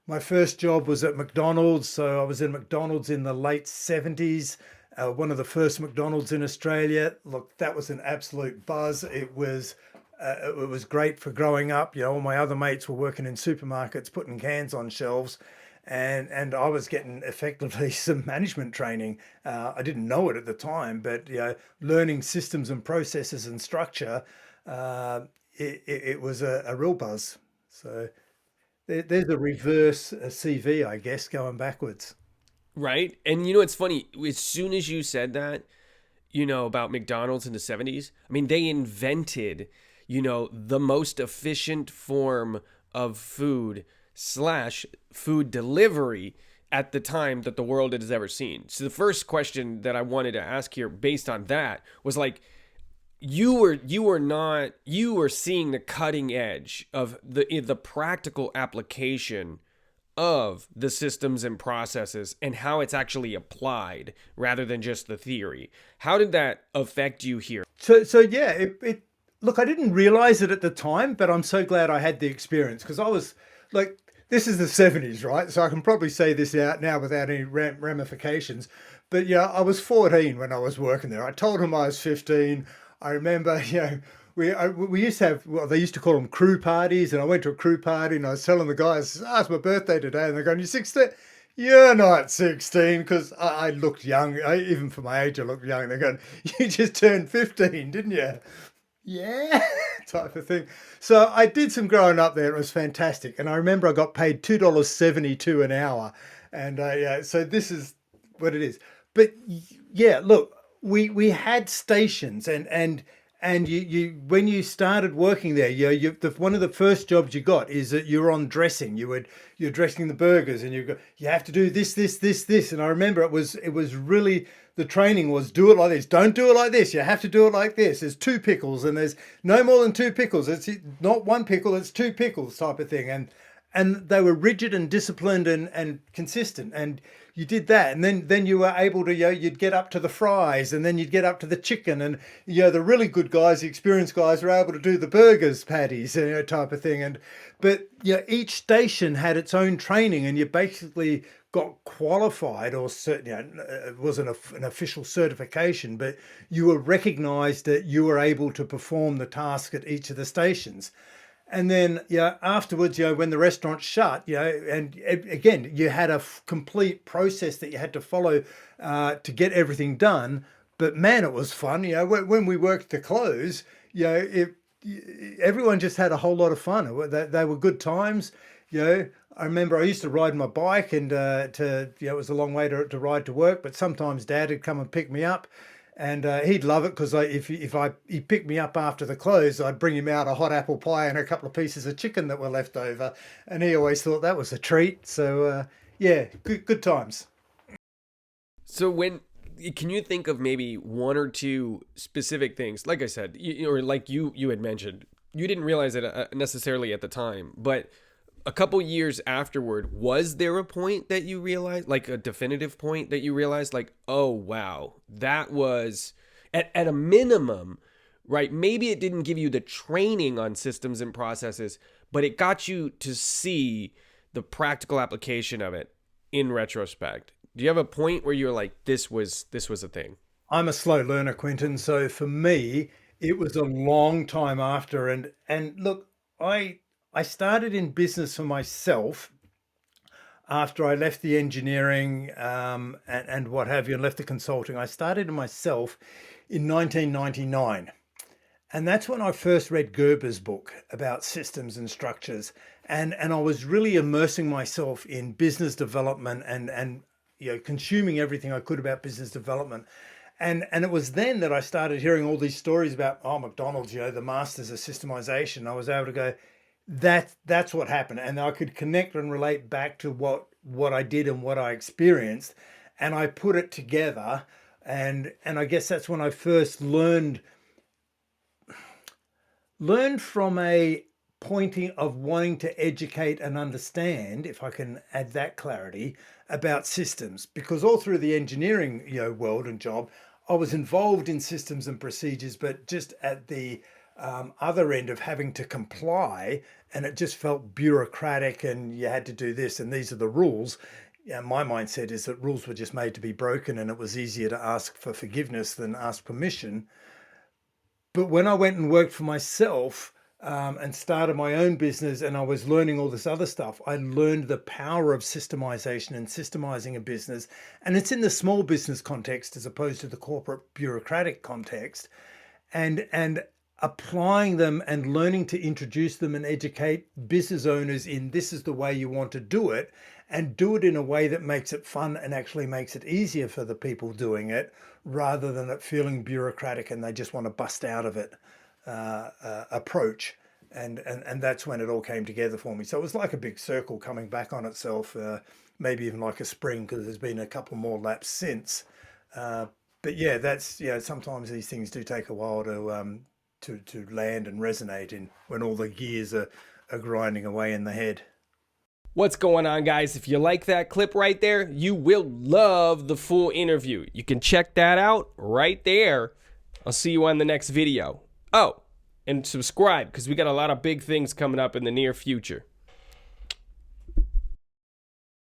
My first job was at McDonald's. So I was in McDonald's in the late 70s, one of the first McDonald's in Australia. Look, that was an absolute buzz. It was great for growing up. All my other mates were working in supermarkets, putting cans on shelves, and I was getting effectively some management training. I didn't know it at the time, but learning systems and processes and structure, uh, it was a real buzz. So there's a reverse CV, I guess, going backwards. Right? And it's funny, as soon as you said that, about McDonald's in the 70s, I mean, they invented, the most efficient form of food slash food delivery at the time that the world has ever seen. So the first question that I wanted to ask here based on that was like, you were seeing the cutting edge of the practical application of the systems and processes and how it's actually applied rather than just the theory. How did that affect you here? So yeah, it look, I didn't realize it at the time, but I'm so glad I had the experience because I was like, this is the 70s, right? So I can probably say this out now without any ramifications. But yeah, I was 14 when I was working there. I told them I was 15. I remember, we used to have, well, they used to call them crew parties, and I went to a crew party and I was telling the guys, it's my birthday today, and they're going, you're 16? You're not 16, because I looked young. Even for my age, I looked young. They're going, you just turned 15, didn't you? Yeah, type of thing. So I did some growing up there. It was fantastic. And I remember I got paid $2.72 an hour. And yeah, so this is what it is. But yeah, look, we had stations, and you when you started working there, one of the first jobs you got is that you're on dressing. You're dressing the burgers, and you have to do this. And I remember it was really, the training was, do it like this, don't do it like this. You have to do it like this. There's two pickles, and there's no more than two pickles. It's not one pickle, it's two pickles, type of thing. And they were rigid and disciplined and consistent, and you did that, and then you were able to, you'd get up to the fries, and then you'd get up to the chicken, and the really good guys, the experienced guys, were able to do the burgers, patties, type of thing. But each station had its own training, and you basically got qualified, or certainly, it wasn't an official certification, but you were recognized that you were able to perform the task at each of the stations. And then, afterwards, when the restaurant shut, and again, you had a complete process that you had to follow to get everything done. But man, it was fun. When we worked to close, everyone just had a whole lot of fun. They were good times. I remember I used to ride my bike, and it was a long way to ride to work, but sometimes Dad would come and pick me up. And he'd love it because he picked me up after the close, I'd bring him out a hot apple pie and a couple of pieces of chicken that were left over, and he always thought that was a treat. So yeah, good times. So when can you think of maybe one or two specific things? Like I said, or like you had mentioned, you didn't realize it necessarily at the time, but a couple years afterward, was there a point that you realized, like a definitive point that you realized, like, oh wow, that was at a minimum, right? Maybe it didn't give you the training on systems and processes, but it got you to see the practical application of it in retrospect. Do you have a point where you're like, this was a thing? I'm a slow learner, Quentin. So for me, it was a long time after. And look, I started in business for myself after I left the engineering, and what have you, and left the consulting. I started myself in 1999. And that's when I first read Gerber's book about systems and structures. And I was really immersing myself in business development, and consuming everything I could about business development. And it was then that I started hearing all these stories about, McDonald's, the masters of systemization. I was able to go, that's what happened. And I could connect and relate back to what I did and what I experienced. And I put it together. And I guess that's when I first learned from a pointing of wanting to educate and understand, if I can add that clarity, about systems. Because all through the engineering world and job, I was involved in systems and procedures, but just at the other end of having to comply, and it just felt bureaucratic and you had to do this and these are the rules. Yeah, my mindset is that rules were just made to be broken and it was easier to ask for forgiveness than ask permission. But when I went and worked for myself, and started my own business and I was learning all this other stuff, I learned the power of systemization and systemizing a business. And it's in the small business context as opposed to the corporate bureaucratic context. And applying them and learning to introduce them and educate business owners in this is the way you want to do it, and do it in a way that makes it fun and actually makes it easier for the people doing it, rather than it feeling bureaucratic and they just want to bust out of it approach. And that's when it all came together for me. So it was like a big circle coming back on itself, maybe even like a spring, because there's been a couple more laps since. But yeah, that's, sometimes these things do take a while to land and resonate in when all the gears are grinding away in the head. What's going on, guys? If you like that clip right there, you will love the full interview. You can check that out right there. I'll see you on the next video. Oh, and subscribe, because we got a lot of big things coming up in the near future.